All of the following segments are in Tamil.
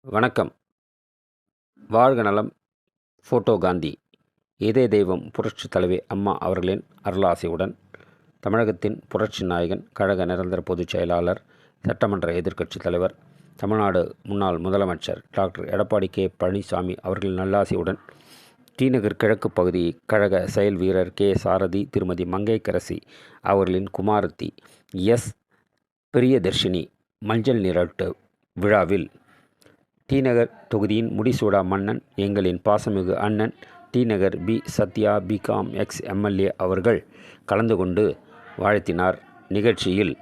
வணக்கம். வாழ்க நலம். ஃபோட்டோ காந்தி. இதய தெய்வம் புரட்சி தலைவி அம்மா அவர்களின் அருளாசியுடன் தமிழகத்தின் புரட்சி நாயகன், கழக நிரந்தர பொதுச் செயலாளர், சட்டமன்ற எதிர்க்கட்சித் தலைவர், தமிழ்நாடு முன்னாள் முதலமைச்சர் டாக்டர் எடப்பாடி கே. பழனிசாமி அவர்களின் நல்லாசியுடன் டிநகர் கிழக்கு பகுதி கழக செயல் வீரர் கே. சாரதி, திருமதி மங்கையர்க்கரசி அவர்களின் குமாரத்தி எஸ். பிரியதர்ஷினி மஞ்சள் நீராட்டு விழாவில் டிநகர் தொகுதியின் முடிசூடா மன்னன், எங்களின் பாசமிகு அண்ணன் T Nagar P. Sathya B Com ex MLA அவர்கள் கலந்து கொண்டு வாழ்த்தினார். நிகழ்ச்சியில்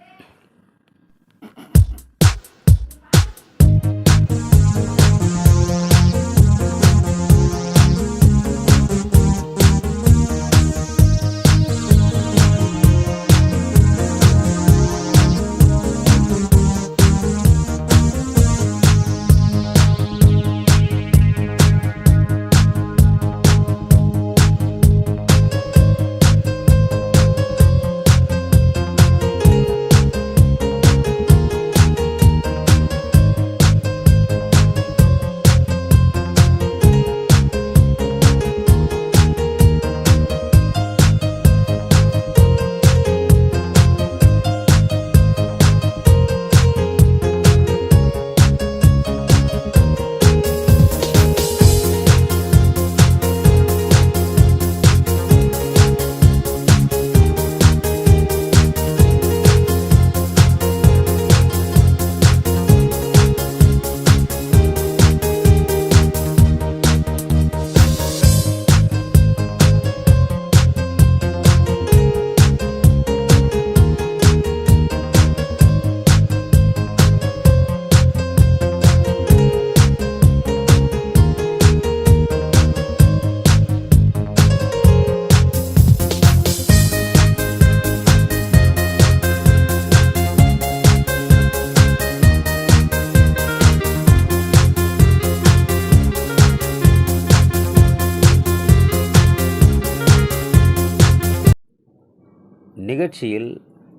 நிகழ்ச்சியில்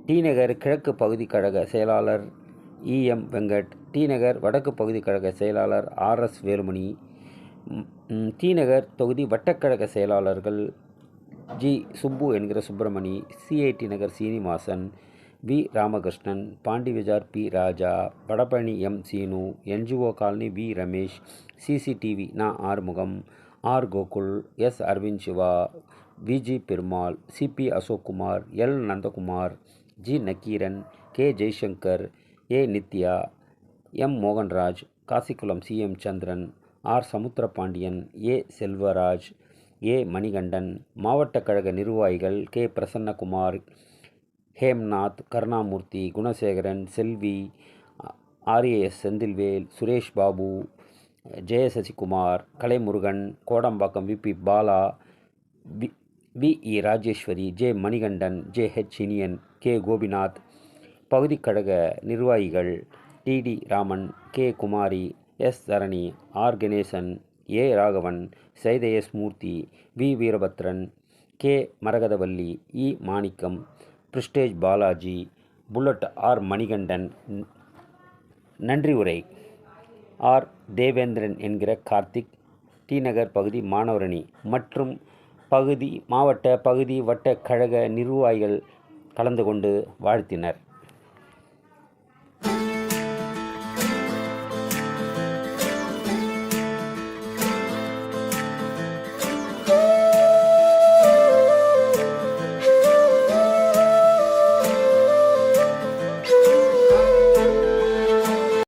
டிநகர் கிழக்கு பகுதி கழக செயலாளர் இ.எம். வெங்கட், டிநகர் வடக்கு பகுதி கழக செயலாளர் ஆர்.எஸ். வேலுமணி, டிநகர் தொகுதி வட்டக்கழக செயலாளர்கள் ஜி. சுப்பு என்கிற Subramani, CID Nagar Srinivasan, V. Ramakrishnan, Pondy Bazaar P. Raja, Vadapalani M. Seenu, NGO colony V. Ramesh, CCTV நா. Arumugam, R. Gokul, S. Aravind Siva, VG. Perumal, CP. Ashokkumar, L. Nandakumar, G. Nakkeeran, K. Jaishankar, A. Nithya, M. Mohanraj, Kasikulam C. M. Chandran, R. Samuthirapandian, A. Selvaraj, A. Manikandan, மாவட்ட கழக நிர்வாகிகள் K. Prasannakumar, Hemnath, Karunamoorthy, Gunasekaran, Selvi, RAS. Senthilvel, Suresh Babu, Jayasasikumar, Kalaimurugan, Kodambakkam V. B. Bala, V. E. Rajeswari, J. Manikandan, J. H. Iniyan, K. Gopinath, பகுதி கழக நிர்வாகிகள் T. T. Raman, K. Kumari, S. Dharani, R. Ganesan, A. Raghavan, Saidai S. Murthy, V. Veerabhadran, K. Maragathavalli, E. Manickam, Prestige Balaji, bullet R. Manikandan. நன்றி உரை ஆர். தேவேந்திரன் என்கிற கார்த்திக், டிநகர் பகுதி மாணவரணி மற்றும் பகுதி மாவட்ட பகுதி வட்ட கழக நிர்வாகிகள் கலந்து கொண்டு வாழ்த்தினர்.